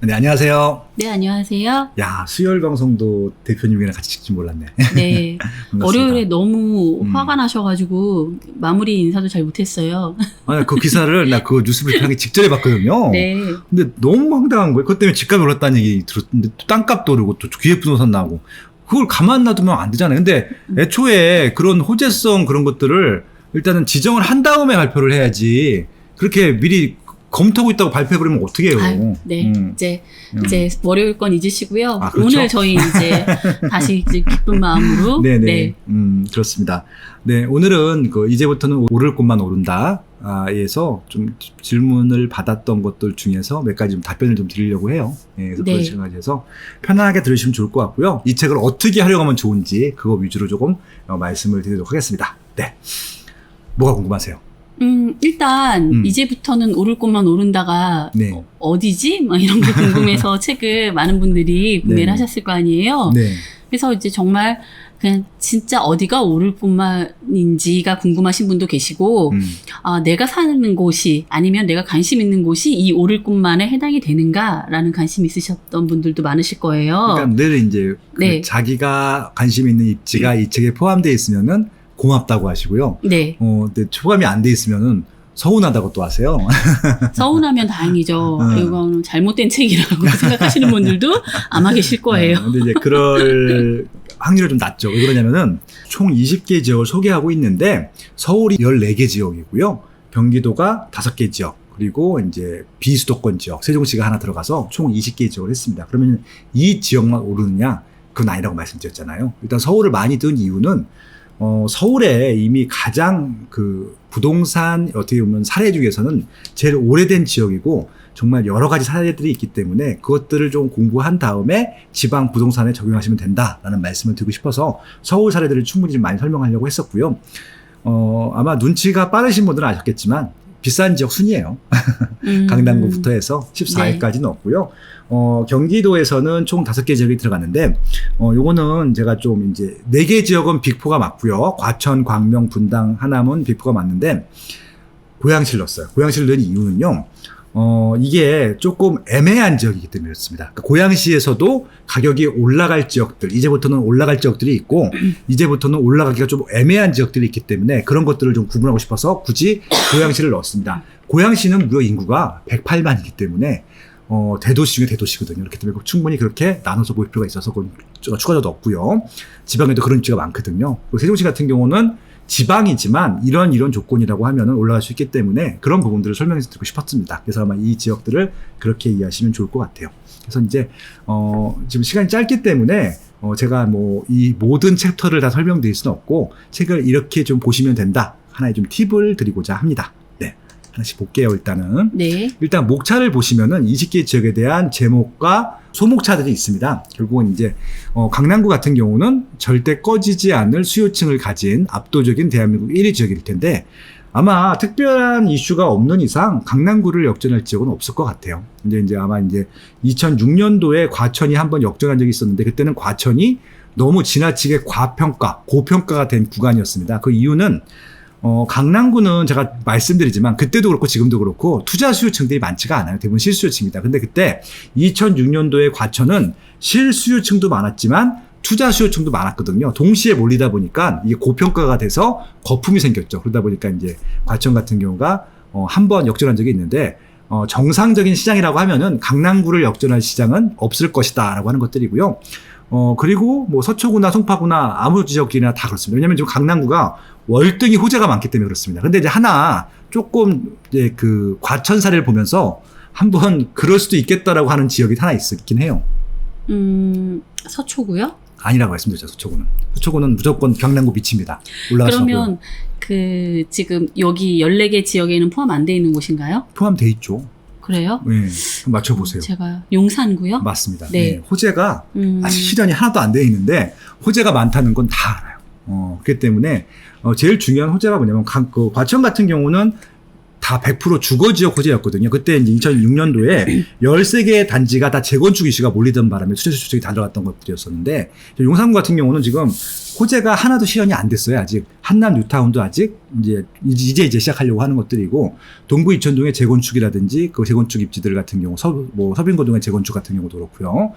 네, 안녕하세요. 네, 안녕하세요. 야, 수요일 방송도 대표님이랑 같이 찍지 몰랐네. 네. 반갑습니다. 월요일에 너무 화가 나셔가지고 마무리 인사도 잘 못했어요. 아, 그 기사를 나 그 뉴스브리핑 하기 직전에 봤거든요. 네. 근데 너무 황당한 거예요. 그것 때문에 집값이 올랐다는 얘기 들었는데 또 땅값도 오르고 또 기획부동산 나오고 그걸 가만 놔두면 안 되잖아요. 근데 애초에 그런 호재성 그런 것들을 일단은 지정을 한 다음에 발표를 해야지 그렇게 미리 검토하고 있다고 발표해버리면 어떻게 해요? 아유, 네. 이제 월요일 건 잊으시고요. 아, 그렇죠? 오늘 저희 이제 다시 이제 기쁜 마음으로. 네네. 네. 그렇습니다. 네, 오늘은 그 이제부터는 오를 것만 오른다. 에서 좀 질문을 받았던 것들 중에서 몇 가지 좀 답변을 좀 드리려고 해요. 네, 그래서 네. 그런 시간에서 편안하게 들으시면 좋을 것 같고요. 이 책을 어떻게 활용하면 좋은지 그거 위주로 조금 말씀을 드리도록 하겠습니다. 네. 뭐가 궁금하세요? 일단 이제부터는 오를 것만 오른다가 네. 어디지? 막 이런 게 궁금해서 책을 많은 분들이 구매를 네. 하셨을 거 아니에요. 네. 그래서 이제 정말 그냥 진짜 어디가 오를 것만인지가 궁금하신 분도 계시고, 내가 사는 곳이 아니면 내가 관심 있는 곳이 이 오를 것만에 해당이 되는가라는 관심이 있으셨던 분들도 많으실 거예요. 그러니까 늘 이제 그 네. 자기가 관심 있는 입지가 이 책에 포함되어 있으면은 고맙다고 하시고요. 네. 근데 포함이 안 돼 있으면은 서운하다고 또 하세요. 서운하면 다행이죠. 이거는 잘못된 책이라고 생각하시는 분들도 아마 계실 거예요. 근데 이제 그럴 확률이 좀 낮죠. 왜 그러냐면은 총 20개 지역을 소개하고 있는데 서울이 14개 지역이고요. 경기도가 5개 지역. 그리고 이제 비수도권 지역, 세종시가 하나 들어가서 총 20개 지역을 했습니다. 그러면 이 지역만 오르느냐? 그건 아니라고 말씀드렸잖아요. 일단 서울을 많이 든 이유는 서울에 이미 가장 그 부동산 어떻게 보면 사례 중에서는 제일 오래된 지역이고 정말 여러 가지 사례들이 있기 때문에 그것들을 좀 공부한 다음에 지방 부동산에 적용하시면 된다라는 말씀을 드리고 싶어서 서울 사례들을 충분히 좀 많이 설명하려고 했었고요. 아마 눈치가 빠르신 분들은 아셨겠지만 비싼 지역 순이에요. 강남구부터 해서 14위까지는 없고요. 경기도에서는 총 5개 지역이 들어갔는데, 요거는 제가 좀 이제 4개 지역은 빅4가 맞고요. 과천, 광명, 분당, 하남은 빅4가 맞는데, 고양시를 넣었어요. 고양시를 넣은 이유는요, 이게 조금 애매한 지역이기 때문에 그렇습니다. 그러니까 고양시에서도 가격이 올라갈 지역들, 이제부터는 올라갈 지역들이 있고, 이제부터는 올라가기가 좀 애매한 지역들이 있기 때문에 그런 것들을 좀 구분하고 싶어서 굳이 고양시를 넣었습니다. 고양시는 무려 인구가 108만이기 때문에, 대도시 중에 대도시거든요. 그렇기 때문에 충분히 그렇게 나눠서 볼 필요가 있어서 그건 추가적으로 넣었고요. 지방에도 그런 입지가 많거든요. 그리고 세종시 같은 경우는 지방이지만 이런 조건이라고 하면은 올라갈 수 있기 때문에 그런 부분들을 설명해서 드리고 싶었습니다. 그래서 아마 이 지역들을 그렇게 이해하시면 좋을 것 같아요. 그래서 이제 지금 시간이 짧기 때문에 제가 뭐 이 모든 챕터를 다 설명드릴 수는 없고 책을 이렇게 좀 보시면 된다. 하나의 좀 팁을 드리고자 합니다. 네, 하나씩 볼게요. 일단은 네. 일단 목차를 보시면은 20개 지역에 대한 제목과 소목차들이 있습니다. 결국은 이제 강남구 같은 경우는 절대 꺼지지 않을 수요층을 가진 압도적인 대한민국 1위 지역일 텐데 아마 특별한 이슈가 없는 이상 강남구를 역전할 지역은 없을 것 같아요. 이제 아마 이제 2006년도에 과천이 한번 역전한 적이 있었는데 그때는 과천이 너무 지나치게 고평가가 된 구간이었습니다. 그 이유는 강남구는 제가 말씀드리지만 그때도 그렇고 지금도 그렇고 투자 수요층들이 많지가 않아요. 대부분 실수요층입니다. 근데 그때 2006년도에 과천은 실수요층도 많았지만 투자 수요층도 많았거든요. 동시에 몰리다 보니까 이게 고평가가 돼서 거품이 생겼죠. 그러다 보니까 이제 과천 같은 경우가 한 번 역전한 적이 있는데 정상적인 시장이라고 하면은 강남구를 역전할 시장은 없을 것이다라고 하는 것들이고요. 그리고 뭐 서초구나 송파구나 아무 지역이나 다 그렇습니다. 왜냐면 지금 강남구가 월등히 호재가 많기 때문에 그렇습니다. 근데 이제 하나 조금 이제 그 과천 사례를 보면서 한번 그럴 수도 있겠다라고 하는 지역이 하나 있긴 해요. 서초구요? 아니라고 말씀드렸죠. 서초구는 무조건 강남구 밑입니다. 올라갈 수 없고요. 그러면 그 지금 여기 14개 지역에는 포함 안 돼 있는 곳인가요? 포함돼 있죠. 그래요? 네, 맞춰보세요. 제가 용산구요? 맞습니다. 네. 네, 호재가 아직 실현이 하나도 안 돼 있는데 호재가 많다는 건 다 알아요. 그렇기 때문에 제일 중요한 호재가 뭐냐면 그 과천 같은 경우는 다 100% 주거지역 호재였거든요. 그때 이제 2006년도에 13개의 단지가 다 재건축 이슈가 몰리던 바람에 수제수 주택이 다 들어갔던 것들이었었는데 용산구 같은 경우는 지금 호재가 하나도 실현이 안 됐어요. 아직 한남 뉴타운도 아직 이제 시작하려고 하는 것들이고, 동부 이천동의 재건축이라든지 그 재건축 입지들 같은 경우, 서빙고동의 재건축 같은 경우도 그렇고요.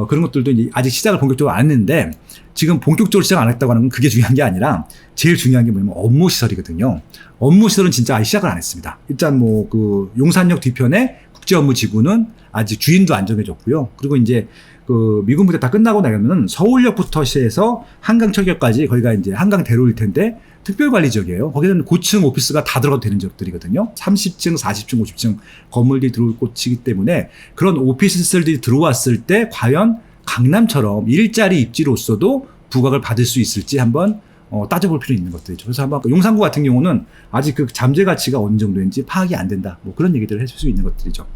그런 것들도 이제 아직 시작을 본격적으로 안 했는데, 지금 본격적으로 시작 안 했다고 하는 건 그게 중요한 게 아니라 제일 중요한 게 뭐냐면 업무 시설이거든요. 업무 시설은 진짜 아직 시작을 안 했습니다. 일단 그 용산역 뒤편에 국제업무지구는 아직 주인도 안 정해졌고요. 그리고 이제 그 미군 부대 다 끝나고 나면은 서울역부터 시작해서 한강철역까지 거기가 이제 한강대로일 텐데 특별관리지역이에요. 거기는 고층 오피스가 다 들어가도 되는 지역들이거든요. 30층, 40층, 50층 건물들이 들어올 곳이기 때문에 그런 오피스들이 들어왔을 때 과연 강남처럼 일자리 입지로서도 부각을 받을 수 있을지 한번 따져볼 필요 있는 것들이죠. 그래서 한번 용산구 같은 경우는 아직 그 잠재 가치가 어느 정도인지 파악이 안 된다. 뭐 그런 얘기들을 해줄 수 있는 것들이죠.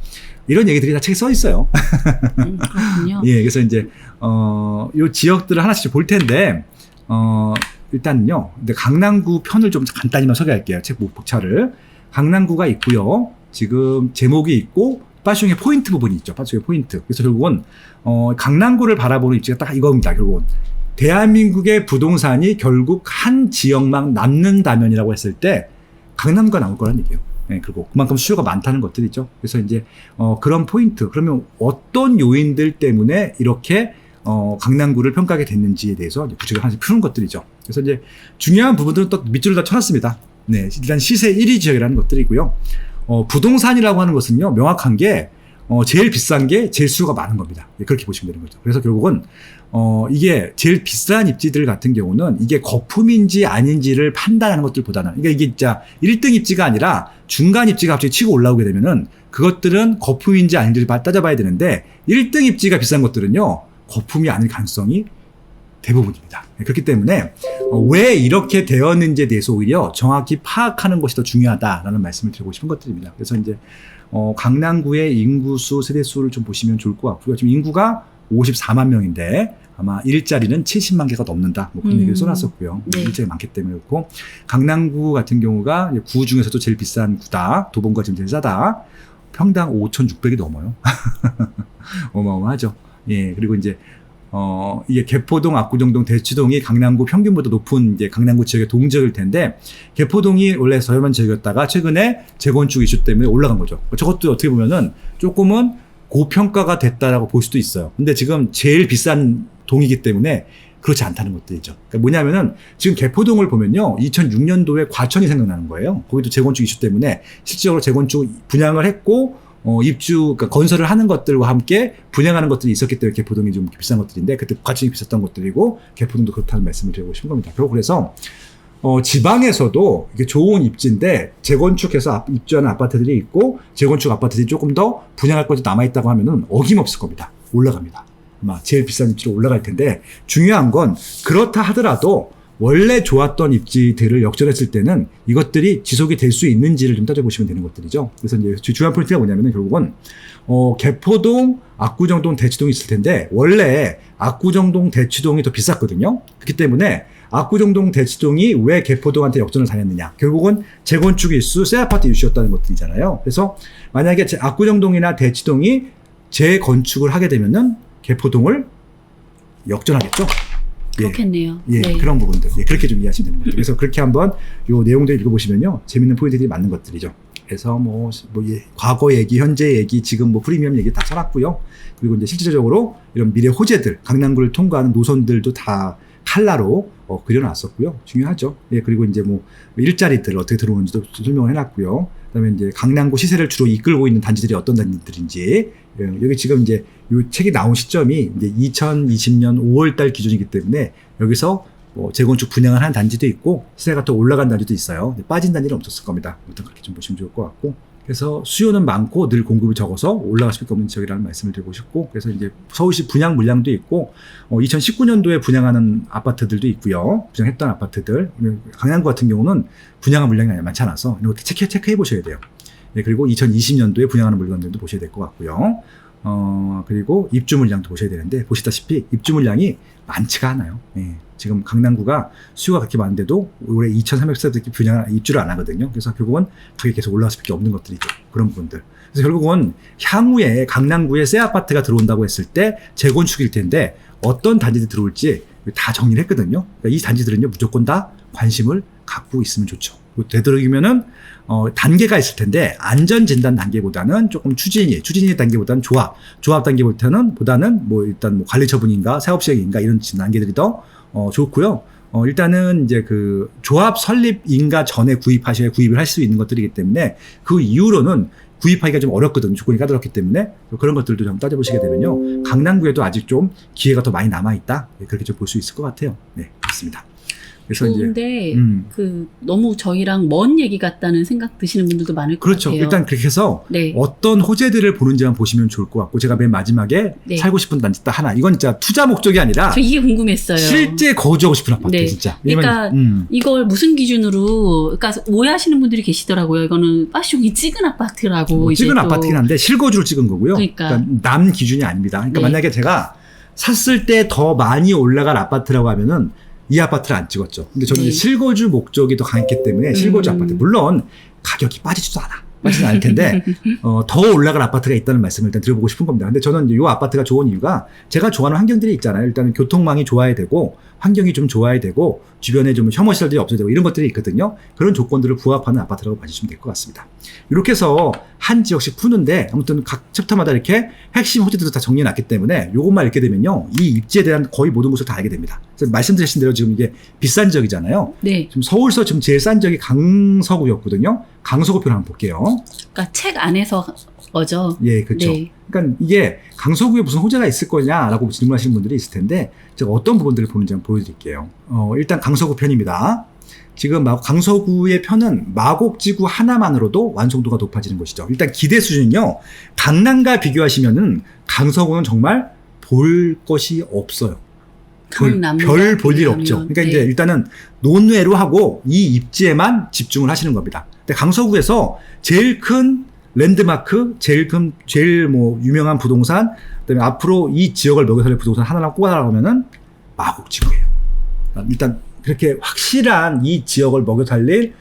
이런 얘기들이 다 책에 써 있어요. 그렇군요. 예, 그래서 이제 요 지역들을 하나씩 볼 텐데 일단은요. 근데 강남구 편을 좀 간단히만 소개할게요. 책 목차를. 강남구가 있고요. 지금 제목이 있고 빠숑의 포인트 부분이 있죠. 빠숑의 포인트. 그래서 결국은 강남구를 바라보는 입지가 딱 이겁니다. 결국은 대한민국의 부동산이 결국 한 지역만 남는다면이라고 했을 때 강남구가 나올 거란 얘기예요. 네, 그리고 그만큼 수요가 많다는 것들이죠. 그래서 이제 그런 포인트, 그러면 어떤 요인들 때문에 이렇게 강남구를 평가하게 됐는지에 대해서 구체적으로 하나씩 푸는 것들이죠. 그래서 이제 중요한 부분들은 또 밑줄을 다 쳐놨습니다. 네, 일단 시세 1위 지역이라는 것들이고요. 부동산이라고 하는 것은요, 명확한 게 제일 비싼 게 제일 수요가 많은 겁니다. 네, 그렇게 보시면 되는 거죠. 그래서 결국은 이게 제일 비싼 입지들 같은 경우는 이게 거품인지 아닌지를 판단하는 것들보다는, 그러니까 이게 진짜 1등 입지가 아니라 중간 입지가 갑자기 치고 올라오게 되면은 그것들은 거품인지 아닌지를 따져봐야 되는데 1등 입지가 비싼 것들은요, 거품이 아닐 가능성이 대부분입니다. 그렇기 때문에 왜 이렇게 되었는지에 대해서 오히려 정확히 파악하는 것이 더 중요하다라는 말씀을 드리고 싶은 것들입니다. 그래서 이제 강남구의 인구수, 세대수를 좀 보시면 좋을 것 같고요. 지금 인구가 54만 명인데 아마 일자리는 70만 개가 넘는다. 뭐 그런 얘기를 써놨었고요. 네. 일자리 많기 때문에 그렇고, 강남구 같은 경우가 구 중에서도 제일 비싼 구다. 도봉구가 지금 제일 싸다. 평당 5,600이 넘어요. 어마어마하죠. 예, 그리고 이제 이게 개포동, 압구정동, 대치동이 강남구 평균보다 높은 이제 강남구 지역의 동지역일 텐데, 개포동이 원래 저렴한 지역이었다가 최근에 재건축 이슈 때문에 올라간 거죠. 저것도 어떻게 보면은 조금은 고평가가 됐다라고 볼 수도 있어요. 근데 지금 제일 비싼 동이기 때문에 그렇지 않다는 것들이죠. 그러니까 뭐냐면은 지금 개포동을 보면요, 2006년도에 과천이 생각나는 거예요. 거기도 재건축 이슈 때문에 실질적으로 재건축 분양을 했고 그러니까 건설을 하는 것들과 함께 분양하는 것들이 있었기 때문에 개포동이 좀 비싼 것들인데, 그때 과천이 비쌌던 것들이고 개포동도 그렇다는 말씀을 드리고 싶은 겁니다. 결국 그래서 지방에서도 이게 좋은 입지인데 재건축해서 입주하는 아파트들이 있고 재건축 아파트들이 조금 더 분양할 것이 남아있다고 하면은 어김없을 겁니다. 올라갑니다. 아마 제일 비싼 입지로 올라갈 텐데, 중요한 건 그렇다 하더라도 원래 좋았던 입지들을 역전했을 때는 이것들이 지속이 될 수 있는지를 좀 따져보시면 되는 것들이죠. 그래서 이제 중요한 포인트가 뭐냐면은 결국은 개포동, 압구정동, 대치동이 있을 텐데 원래 압구정동, 대치동이 더 비쌌거든요. 그렇기 때문에 압구정동, 대치동이 왜 개포동한테 역전을 당했느냐, 결국은 재건축 이슈, 새 아파트 이슈였다는 것들이잖아요. 그래서 만약에 압구정동이나 대치동이 재건축을 하게 되면은 개포동을 역전하겠죠. 그렇겠네요. 예, 네. 그런 부분들. 예, 그렇게 좀 이해하시면 되는 거죠. 그래서 그렇게 한번 요 내용들 읽어보시면요, 재밌는 포인트들이 많은 것들이죠. 그래서 과거 얘기, 현재 얘기, 지금 프리미엄 얘기 다 써놨고요. 그리고 이제 실질적으로 이런 미래 호재들, 강남구를 통과하는 노선들도 다 칼라로 그려놨었고요. 중요하죠. 예, 그리고 이제 일자리들 어떻게 들어오는지도 설명을 해놨고요. 그다음에 이제 강남구 시세를 주로 이끌고 있는 단지들이 어떤 단지들인지, 여기 지금 이제 이 책이 나온 시점이 이제 2020년 5월달 기준이기 때문에 여기서 재건축 분양을 한 단지도 있고 시세가 더 올라간 단지도 있어요. 빠진 단지는 없었을 겁니다. 아무튼 그렇게 좀 보시면 좋을 것 같고, 그래서 수요는 많고 늘 공급이 적어서 올라갈 수밖에 없는 지역이라는 말씀을 드리고 싶고, 그래서 이제 서울시 분양 물량도 있고 2019년도에 분양하는 아파트들도 있고요. 분양했던 아파트들, 강남구 같은 경우는 분양한 물량이 많지 않아서 이거 체크해 보셔야 돼요. 네, 그리고 2020년도에 분양하는 물건들도 보셔야 될 것 같고요. 그리고 입주 물량도 보셔야 되는데, 보시다시피 입주 물량이 많지가 않아요. 네, 지금 강남구가 수요가 그렇게 많은데도 올해 2,300세대밖에 입주를 안 하거든요. 그래서 결국은 가격이 계속 올라갈 수밖에 없는 것들이죠. 그런 부분들. 그래서 결국은 향후에 강남구에 새 아파트가 들어온다고 했을 때 재건축일 텐데 어떤 단지들이 들어올지 다 정리를 했거든요. 그러니까 이 단지들은요, 무조건 다 관심을 갖고 있으면 좋죠. 되도록이면은 단계가 있을 텐데 안전 진단 단계보다는 조금 추진위 단계보다는 조합 단계보다는 뭐 일단 뭐 관리 처분인가 사업 시행인가 이런 단계들이 더 좋고요. 일단은 이제 그 조합 설립인가 전에 구입을 할 수 있는 것들이기 때문에 그 이후로는 구입하기가 좀 어렵거든요. 조건이 까다롭기 때문에 그런 것들도 좀 따져보시게 되면요. 강남구에도 아직 좀 기회가 더 많이 남아있다. 그렇게 좀 볼 수 있을 것 같아요. 네, 그렇습니다. 그래서 좋은데 이제 그 너무 저희랑 먼 얘기 같다는 생각 드시는 분들도 많을 것 그렇죠. 같아요. 일단 그렇게 해서 네. 어떤 호재들을 보는지만 보시면 좋을 것 같고 제가 맨 마지막에 네. 살고 싶은 단지 딱 하나. 이건 진짜 투자 목적이 아니라 저 이게 궁금했어요. 실제 거주하고 싶은 아파트 네. 진짜. 그러니까 이걸 무슨 기준으로 그러니까 오해하시는 분들이 계시더라고요. 이거는 빠숑이 찍은 아파트라고 뭐 이제 찍은 또 아파트긴 한데 실거주로 찍은 거고요. 그러니까. 남 기준이 아닙니다. 그러니까 네. 만약에 제가 샀을 때 더 많이 올라갈 아파트라고 하면은 이 아파트를 안 찍었죠. 근데 저는 네. 이제 실거주 목적이 더 강했기 때문에 실거주 아파트. 물론 가격이 빠지지도 빠지진 않을 텐데 더 올라갈 아파트가 있다는 말씀을 일단 드려보고 싶은 겁니다. 근데 저는 이 아파트가 좋은 이유가 제가 좋아하는 환경들이 있잖아요. 일단 교통망이 좋아야 되고 환경이 좀 좋아야 되고 주변에 좀 혐오시설들이 없어야 되고 이런 것들이 있거든요. 그런 조건들을 부합하는 아파트라고 봐주시면 될 것 같습니다. 이렇게 해서 한 지역씩 푸는데 아무튼 각 챕터마다 이렇게 핵심 호재들도 다 정리해놨기 때문에 이것만 읽게 되면요. 이 입지에 대한 거의 모든 것을 다 알게 됩니다. 그래서 말씀드린 대로 지금 이게 비싼 지역이잖아요. 네. 지금 서울서 지금 제일 싼 지역이 강서구였거든요. 강서구표를 한번 볼게요. 그러니까 책 안에서 거죠. 예, 그렇죠. 네. 그러니까 이게 강서구에 무슨 호재가 있을 거냐라고 질문하시는 분들이 있을 텐데 제가 어떤 부분들을 보는지 한번 보여드릴게요. 일단 강서구 편입니다. 지금 강서구의 편은 마곡지구 하나만으로도 완성도가 높아지는 것이죠. 일단 기대 수준은요. 강남과 비교하시면은 강서구는 정말 볼 것이 없어요. 별 볼 일 없죠. 그러니까 네. 이제 일단은 논외로 하고 이 입지에만 집중을 하시는 겁니다. 근데 강서구에서 제일 큰 랜드마크, 제일 뭐 유명한 부동산, 그다음에 앞으로 이 지역을 먹여 살릴 부동산 하나를 꼽아달라고 하면은 마곡지구예요. 일단 그렇게 확실한 이 지역을 먹여 살릴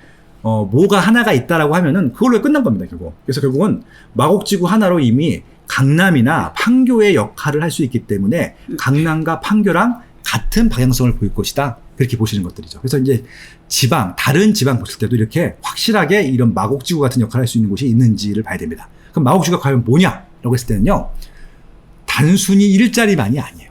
뭐가 하나가 있다라고 하면은 그걸로 끝난 겁니다, 결국. 그래서 결국은 마곡지구 하나로 이미 강남이나 판교의 역할을 할 수 있기 때문에 강남과 판교랑 같은 방향성을 보일 것이다. 그렇게 보시는 것들이죠. 그래서 이제 다른 지방 보실 때도 이렇게 확실하게 이런 마곡지구 같은 역할을 할 수 있는 곳이 있는지를 봐야 됩니다. 그럼 마곡지구가 과연 뭐냐라고 했을 때는요. 단순히 일자리만이 아니에요.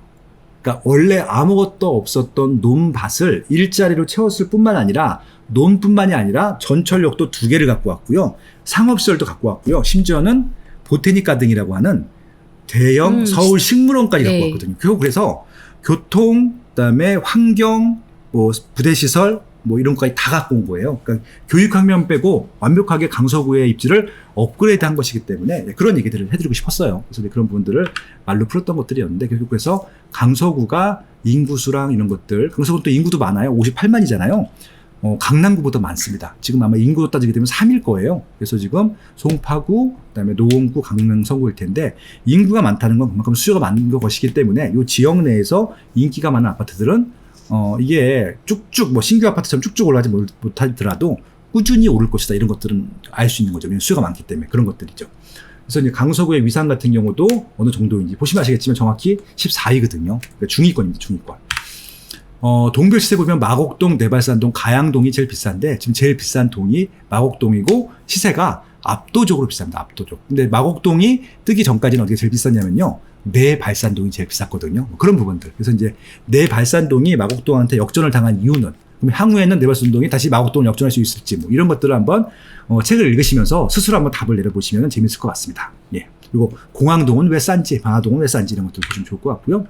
그러니까 원래 아무것도 없었던 논밭을 일자리로 채웠을 뿐만 아니라 논뿐만이 아니라 전철역도 2개를 갖고 왔고요. 상업시설도 갖고 왔고요. 심지어는 보테닉 가든이라고 하는 대형 서울 식물원까지 갖고 네. 왔거든요. 그래서 교통, 그다음에 환경, 뭐 부대시설, 뭐 이런 것까지 다 갖고 온 거예요. 그러니까 교육학년 빼고 완벽하게 강서구의 입지를 업그레이드한 것이기 때문에 그런 얘기들을 해드리고 싶었어요. 그래서 그런 부분들을 말로 풀었던 것들이었는데 결국 그래서 강서구가 인구수랑 이런 것들, 강서구는 또 인구도 많아요. 58만이잖아요. 강남구보다 많습니다. 지금 아마 인구로 따지게 되면 3일 거예요. 그래서 지금 송파구, 그다음에 노원구, 강릉, 서구일 텐데 인구가 많다는 건 그만큼 수요가 많은 것이기 때문에 이 지역 내에서 인기가 많은 아파트들은 이게 쭉쭉 뭐 신규 아파트처럼 쭉쭉 올라가지 못하더라도 꾸준히 오를 것이다. 이런 것들은 알 수 있는 거죠. 수요가 많기 때문에 그런 것들이죠. 그래서 이제 강서구의 위상 같은 경우도 어느 정도인지 보시면 아시겠지만 정확히 14위거든요. 그러니까 중위권입니다. 중위권. 동별 시세 보면 마곡동, 내발산동, 가양동이 제일 비싼데 지금 제일 비싼 동이 마곡동이고 시세가 압도적으로 비쌉니다. 압도적. 근데 마곡동이 뜨기 전까지는 어떻게 제일 비쌌냐면요. 내발산동이 제일 비쌌거든요. 그런 부분들. 그래서 이제 내발산동이 마곡동한테 역전을 당한 이유는 그럼 향후에는 내발산동이 다시 마곡동을 역전할 수 있을지 뭐 이런 것들을 한번 책을 읽으시면서 스스로 한번 답을 내려보시면 재밌을 것 같습니다. 예. 그리고 공항동은 왜 싼지, 방화동은 왜 싼지 이런 것들 보시면 좋을 것 같고요.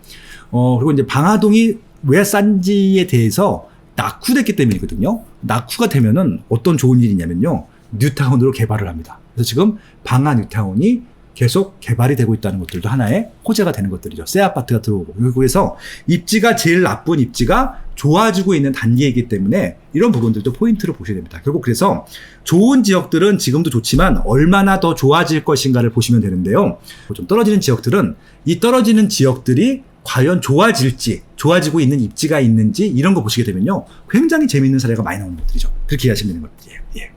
그리고 이제 방화동이 왜 싼지에 대해서 낙후됐기 때문이거든요. 낙후가 되면은 어떤 좋은 일이 있냐면요. 뉴타운으로 개발을 합니다. 그래서 지금 방화 뉴타운이 계속 개발이 되고 있다는 것들도 하나의 호재가 되는 것들이죠. 새 아파트가 들어오고. 그래서 입지가 제일 나쁜 입지가 좋아지고 있는 단계이기 때문에 이런 부분들도 포인트로 보셔야 됩니다. 결국 그래서 좋은 지역들은 지금도 좋지만 얼마나 더 좋아질 것인가를 보시면 되는데요. 좀 떨어지는 지역들은 이 떨어지는 지역들이 과연 좋아지고 있는 입지가 있는지 이런 거 보시게 되면요. 굉장히 재미있는 사례가 많이 나오는 것들이죠. 그렇게 이해하시면 되는 것들이에요. 예.